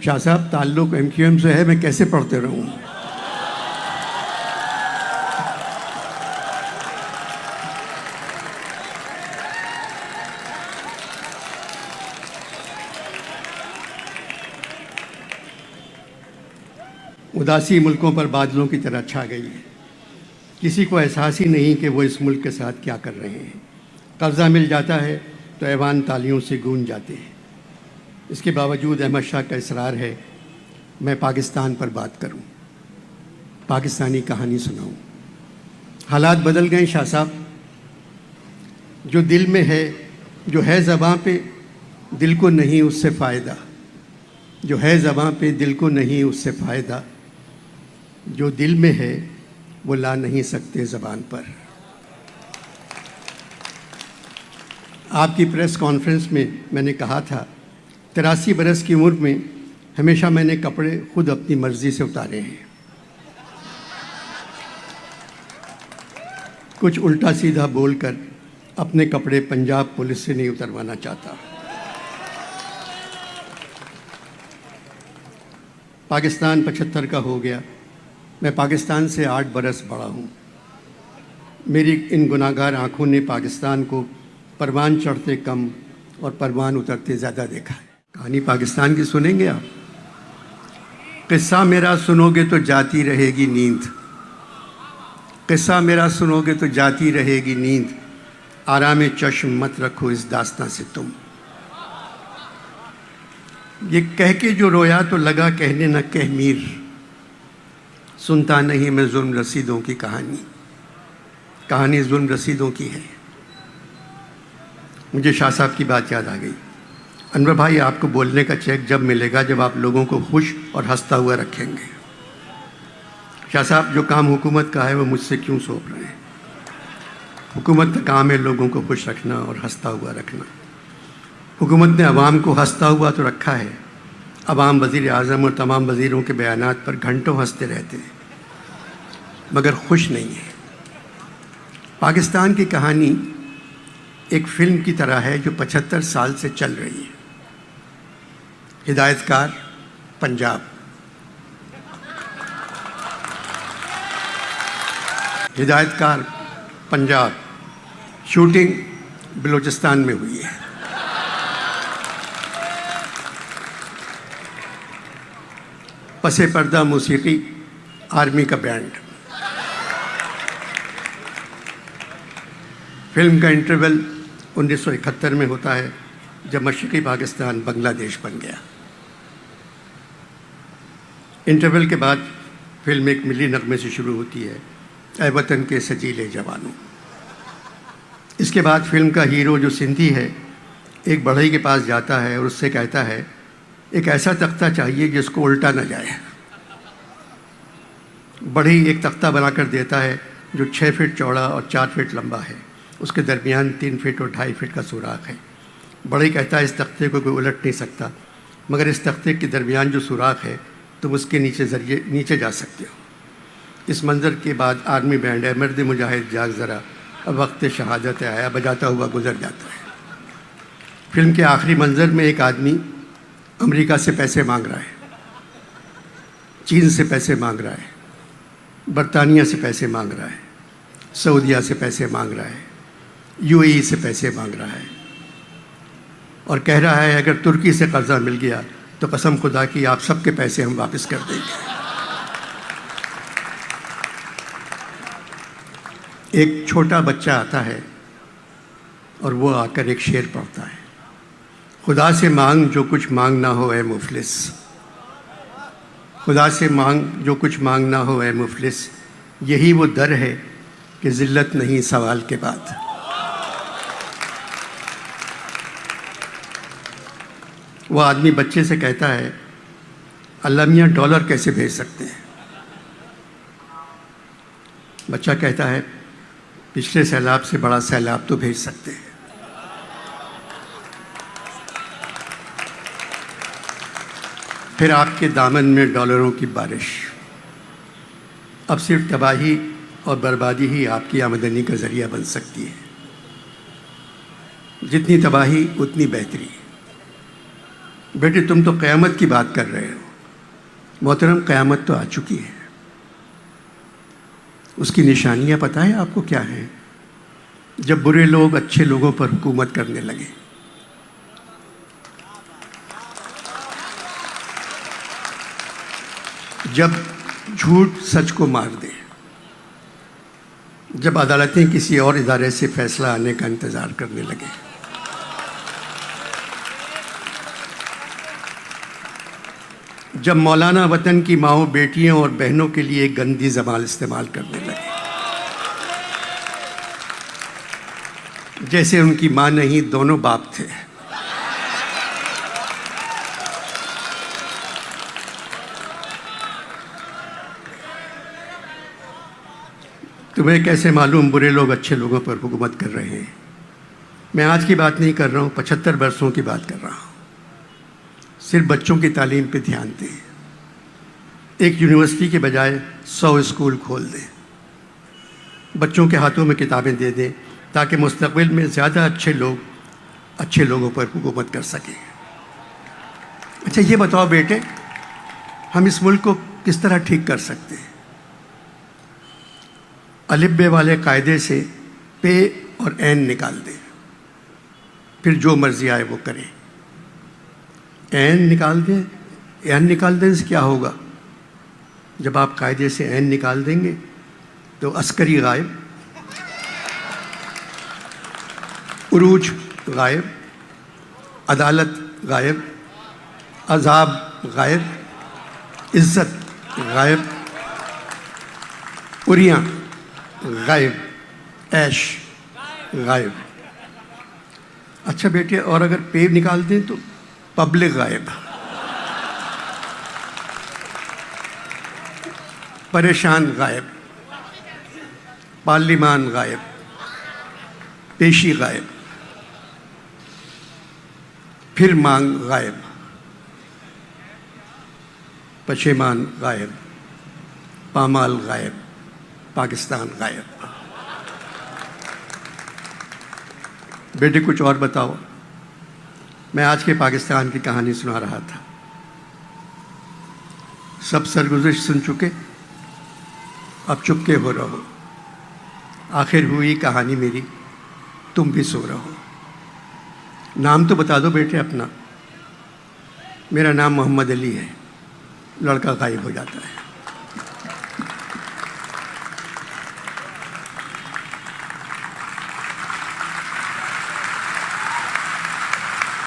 शाह साहब ताल्लुक MQM से है, मैं कैसे पढ़ते रहूँ? उदासी मुल्कों पर बादलों की तरह छा गई है। किसी को एहसास ही नहीं कि वो इस मुल्क के साथ क्या कर रहे हैं। कब्ज़ा मिल जाता है तो ऐवान तालियों से गूंज जाते हैं। इसके बावजूद अहमद शाह का इसरार है मैं पाकिस्तान पर बात करूं, पाकिस्तानी कहानी सुनाऊं। हालात बदल गए शाह साहब। जो दिल में है, जो है ज़बां पे, दिल को नहीं उससे फ़ायदा। जो है ज़बां पे, दिल को नहीं उससे फ़ायदा। जो दिल में है वो ला नहीं सकते ज़बान पर। आपकी प्रेस कॉन्फ्रेंस में मैंने कहा था 83 बरस की उम्र में हमेशा मैंने कपड़े खुद अपनी मर्ज़ी से उतारे हैं। कुछ उल्टा सीधा बोलकर अपने कपड़े पंजाब पुलिस से नहीं उतरवाना चाहता। पाकिस्तान 75 का हो गया। मैं पाकिस्तान से 8 बरस बड़ा हूँ। मेरी इन गुनाहगार आँखों ने पाकिस्तान को परवान चढ़ते कम और परवान उतरते ज़्यादा देखा है। कहानी पाकिस्तान की सुनेंगे आप? किस्सा मेरा सुनोगे तो जाती रहेगी नींद। किस्सा मेरा सुनोगे तो जाती रहेगी नींद। आराम चश्म मत रखो इस दास्तां से तुम। ये कह के जो रोया तो लगा कहने न कह मीर। सुनता नहीं मैं जुल्म रसीदों की कहानी। कहानी जुल्म रसीदों की है। मुझे शाह साहब की बात याद आ गई। अनवर भाई, आपको बोलने का चेक जब मिलेगा जब आप लोगों को खुश और हंसता हुआ रखेंगे। शाह साहब, जो काम हुकूमत का है वो मुझसे क्यों सौंप रहे हैं? हुकूमत का काम है लोगों को खुश रखना और हंसता हुआ रखना। हुकूमत ने अवाम को हंसता हुआ तो रखा है। अवाम वज़ीर आज़म और तमाम वज़ीरों के बयानात पर घंटों हंसते रहते हैं मगर खुश नहीं है। पाकिस्तान की कहानी एक फ़िल्म की तरह है जो 75 साल से चल रही है। हिदायतकार पंजाब, हिदायतकार पंजाब। शूटिंग बलूचिस्तान में हुई है। पसे पर्दा मौसीकी, आर्मी का बैंड। फिल्म का इंटरवल 1971 में होता है जब मशरक़ी पाकिस्तान बांग्लादेश बन गया। इंटरवल के बाद फिल्म एक मिली नगमे से शुरू होती है, ऐ वतन के सजीले जवानों। इसके बाद फिल्म का हीरो जो सिंधी है एक बढ़ई के पास जाता है और उससे कहता है एक ऐसा तख्ता चाहिए जिसको उल्टा न जाए। बढ़ई एक तख्ता बनाकर देता है जो 6 फीट चौड़ा और 4 फीट लंबा है। उसके दरमियान 3 फीट और 2.5 फीट का सुराख है। बढ़ई कहता है इस तख्ते को कोई उलट नहीं सकता, मगर इस तख्ते के दरमियान जो सुराख है तुम उसके नीचे जा सकते हो। इस मंज़र के बाद आर्मी बैंड है मर्द मुजाहिद जाग ज़रा अब वक्त शहादत आया बजाता हुआ गुजर जाता है। फिल्म के आखिरी मंज़र में एक आदमी अमेरिका से पैसे मांग रहा है, चीन से पैसे मांग रहा है, बरतानिया से पैसे मांग रहा है, सऊदीया से पैसे मांग रहा है, UAE से पैसे मांग रहा है और कह रहा है अगर तुर्की से कर्ज़ा मिल गया तो कसम खुदा की आप सबके पैसे हम वापस कर देंगे। एक छोटा बच्चा आता है और वो आकर एक शेर पढ़ता है, खुदा से मांग जो कुछ मांग ना हो ऐ मुफलिस। खुदा से मांग जो कुछ मांग ना हो ऐ मुफलिस। यही वो दर है कि ज़िल्लत नहीं सवाल के बाद। वो आदमी बच्चे से कहता है अल्लाह मियाँ डॉलर कैसे भेज सकते हैं? बच्चा कहता है पिछले सैलाब से बड़ा सैलाब तो भेज सकते हैं। फिर आपके दामन में डॉलरों की बारिश। अब सिर्फ तबाही और बर्बादी ही आपकी आमदनी का ज़रिया बन सकती है। जितनी तबाही उतनी बेहतरी। بیٹے تم تو قیامت کی بات کر رہے ہو. محترم قیامت تو آ چکی ہے. اس کی نشانیاں پتہ ہے آپ کو کیا ہیں؟ جب برے لوگ اچھے لوگوں پر حکومت کرنے لگے، جب جھوٹ سچ کو مار دے، جب عدالتیں کسی اور ادارے سے فیصلہ آنے کا انتظار کرنے لگے، جب مولانا وطن کی ماؤں بیٹیوں اور بہنوں کے لیے گندی زبان استعمال کرنے لگے، جیسے ان کی ماں نہیں دونوں باپ تھے. تمہیں کیسے معلوم برے لوگ اچھے لوگوں پر حکومت کر رہے ہیں؟ میں آج کی بات نہیں کر رہا ہوں، 75 برسوں کی بات کر رہا ہوں. صرف بچوں کی تعلیم پہ دھیان دیں. ایک یونیورسٹی کے بجائے 100 اسکول کھول دیں. بچوں کے ہاتھوں میں کتابیں دے دیں تاکہ مستقبل میں زیادہ اچھے لوگ اچھے لوگوں پر حکومت کر سکیں. اچھا یہ بتاؤ بیٹے، ہم اس ملک کو کس طرح ٹھیک کر سکتے ہیں؟ الف بے والے قاعدے سے پے اور این نکال دیں، پھر جو مرضی آئے وہ کریں. این نکال دیں، این نکال دیں سے کیا ہوگا؟ جب آپ قاعدے سے این نکال دیں گے تو عسکری غائب، عروج غائب، عدالت غائب، عذاب غائب، عزت غائب، عریاں غائب، عیش غائب. اچھا بیٹے، اور اگر پے نکال دیں تو پبلک غائب، پریشان غائب، پارلیمان غائب، پیشی غائب، پھر مانگ غائب، پشیمان غائب، پامال غائب، پاکستان غائب. بیٹے کچھ اور بتاؤ. میں آج کے پاکستان کی کہانی سنا رہا تھا. سب سرگزشت سن چکے، اب چپکے ہو رہو. آخر ہوئی کہانی میری، تم بھی سو رہو. نام تو بتا دو بیٹے اپنا. میرا نام محمد علی ہے. لڑکا غائب ہو جاتا ہے.